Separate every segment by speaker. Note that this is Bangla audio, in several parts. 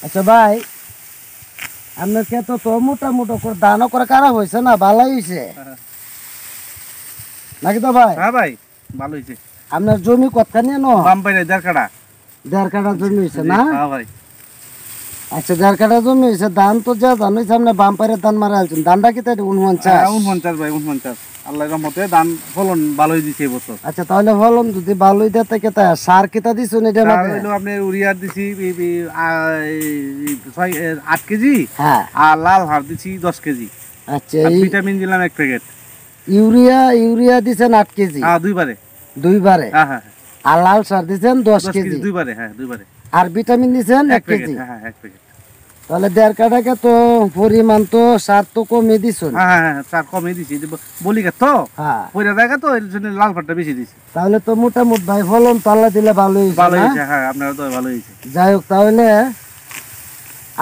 Speaker 1: আচ্ছা ভাই, আপনার ক্ষেত তো মোটামুটি করে ধানও করে খারাপ হয়েছে না, ভালোই হয়েছে নাকি তো ভাই?
Speaker 2: হ্যাঁ ভাই, ভালো হয়েছে।
Speaker 1: আপনার জমি কতখানি নো?
Speaker 2: বাম্পাইরে 1.5 কাঠা।
Speaker 1: 1.5 কাঠা জমি হয়েছে না?
Speaker 2: হ্যাঁ ভাই।
Speaker 1: আচ্ছা 1.5 কাঠা জমি হয়েছে, ধান তো যা ধান হয়েছে আপনি বাম্পারের ধান মারা আলছেন, ধানটা কি তাই 49?
Speaker 2: 49 ভাই, 49। আল্লাহর রহমতে ধান ফলন ভালোই দিছে এবছর।
Speaker 1: আচ্ছা তাহলে ফলন যদি ভালোই দেয় থাকে তা সার কিতা দিছেন এটা মধ্যে?
Speaker 2: হলো আপনি ইউরিয়া দিছি 8 কেজি,
Speaker 1: হ্যাঁ।
Speaker 2: আর লাল হার দিছি 10 কেজি।
Speaker 1: আচ্ছা,
Speaker 2: আর
Speaker 1: এই
Speaker 2: ভিটামিন দিলাম 1 প্যাকেট।
Speaker 1: ইউরিয়া দিছেন 8 কেজি?
Speaker 2: হ্যাঁ, দুইবারে।
Speaker 1: দুইবারে?
Speaker 2: হ্যাঁ হ্যাঁ।
Speaker 1: আর লাল সার দিছেন 10
Speaker 2: 10
Speaker 1: কেজি?
Speaker 2: কেজি দুইবারে। হ্যাঁ, দুইবারে।
Speaker 1: আর ভিটামিন দিছেন 1
Speaker 2: প্যাকেট।
Speaker 1: কেজি?
Speaker 2: হ্যাঁ হ্যাঁ, 1 প্যাকেট।
Speaker 1: তাহলে 1.5 কাঠাকে তো পরিমাণ তো সার তো কমে দিছেন।
Speaker 2: হ্যাঁ হ্যাঁ হ্যাঁ, চার কমই দিছি, বলি তো
Speaker 1: হ্যাঁ,
Speaker 2: পয়লা জায়গা তো, এর জন্য লাল পাটটা বেশি দিছি।
Speaker 1: তাহলে তো মোটামুটি ভাই ফলন তো আল্লাহ দিলে ভালো
Speaker 2: ভালো
Speaker 1: হয়েছে।
Speaker 2: হয়েছে। হ্যাঁ, আপনারা তো ভালো হয়েছে।
Speaker 1: যাই হোক, তাহলে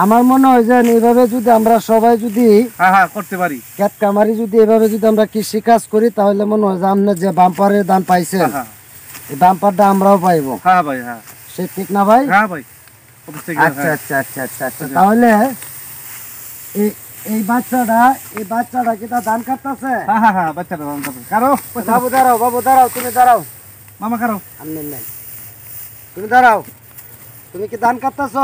Speaker 1: আমার মনে হয় যে এইভাবে যদি আমরা সবাই যদি
Speaker 2: হ্যাঁ হ্যাঁ, করতে পারি।
Speaker 1: ক্ষেত কামারি যদি এভাবে যদি আমরা কৃষি কাজ করি, তাহলে মনে হয় যে আপনার যে বাম্পারের দান পাইছেন,
Speaker 2: হ্যাঁ
Speaker 1: এই বাম্পারটা আমরাও পাইবো।
Speaker 2: হ্যাঁ ভাই। হ্যাঁ
Speaker 1: সে ঠিক না ভাই?
Speaker 2: হ্যাঁ ভাই, অবশ্যই।
Speaker 1: আচ্ছা আচ্ছা আচ্ছা আচ্ছা আচ্ছা, তাহলে এই বাচ্চাটা কি তা ধান কাটতেছে?
Speaker 2: হ্যাঁ হ্যাঁ হ্যাঁ, বাচ্চাটা ধান কাটে। কারো
Speaker 1: বাবু দাঁড়াও, বাবু দাঁড়াও, তুমি দাঁড়াও।
Speaker 2: মামা কারো।
Speaker 1: আমি নাই, তুমি দাঁড়াও। তুমি কি ধান কাটতেছ?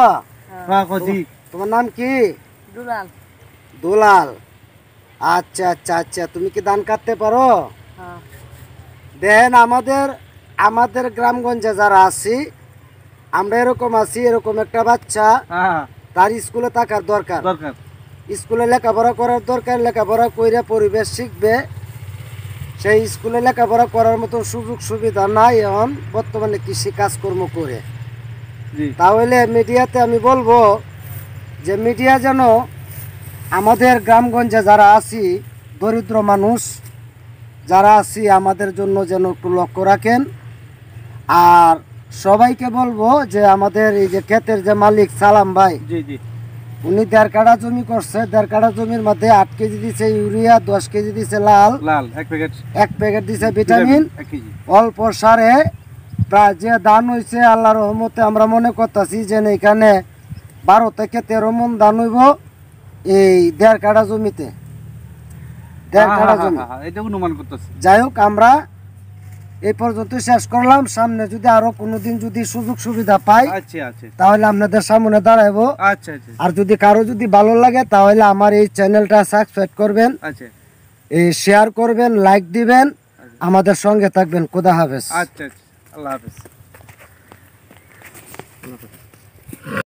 Speaker 2: হ্যাঁ কজি।
Speaker 1: তোমার নাম কি?
Speaker 3: দুলাল।
Speaker 1: দুলাল। আচ্ছা আচ্ছা আচ্ছা, তুমি কি ধান কাটতে পারো?
Speaker 3: হ্যাঁ।
Speaker 1: দেখেন, আমাদের গ্রামগঞ্জে যারা আছি, আমরা এরকম আছি, এরকম একটা বাচ্চা
Speaker 2: হ্যাঁ,
Speaker 1: তার স্কুলে থাকার দরকার,
Speaker 2: দরকার।
Speaker 1: স্কুলে লেখাপড়া করার দরকার, লেখাপড়া কইরা পরিবেশ শিখবে। সেই স্কুলে লেখাপড়া করার মতো সুযোগ সুবিধা নাই এখন বর্তমানে কৃষি কাজকর্ম করে।
Speaker 2: জি।
Speaker 1: তাহলে মিডিয়াতে আমি বলবো যে মিডিয়া যেন আমাদের গ্রামগঞ্জে যারা আছি, দরিদ্র মানুষ যারা আছি, আমাদের জন্য যেন একটু লক্ষ্য রাখেন। আর সবাইকে বলবো যে আমাদের এই যে ক্ষেতের যে মালিক সালাম ভাই,
Speaker 2: জি জি,
Speaker 1: উনি 1.5 কাঠা জমি করছে। 1.5 কাঠা জমির মধ্যে 8 কেজি দিছে ইউরিয়া, 10 কেজি দিছে লাল,
Speaker 2: 1 প্যাকেট,
Speaker 1: 1 প্যাকেট দিছে ভিটামিন,
Speaker 2: 1 কেজি।
Speaker 1: অল্প সারে প্রায় যে ধান হয়েছে আল্লাহর রহমতে আমরা মনে করতেছি যে এখানে 12 থেকে 13 মণ ধান হইব এই 1.5 কাঠা জমিতে। 1.5 কাঠা জমি,
Speaker 2: এটা অনুমান করতেছি।
Speaker 1: যাই হোক, আমরা এই পর্যন্ত শেষ করলাম। সামনে যদি আরো কোনোদিন যদি সুযোগ সুবিধা পাই,
Speaker 2: আচ্ছা আচ্ছা
Speaker 1: তাহলে আপনাদের সামনে দাঁড়াবো।
Speaker 2: আচ্ছা আচ্ছা
Speaker 1: আর যদি কারো যদি ভালো লাগে, তাহলে আমার এই চ্যানেলটা সাবস্ক্রাইব করবেন,
Speaker 2: আচ্ছা
Speaker 1: শেয়ার করবেন, লাইক দিবেন, আমাদের সঙ্গে থাকবেন। খোদা হাফেজ।
Speaker 2: আচ্ছা আচ্ছা, আল্লাহ হাফেজ।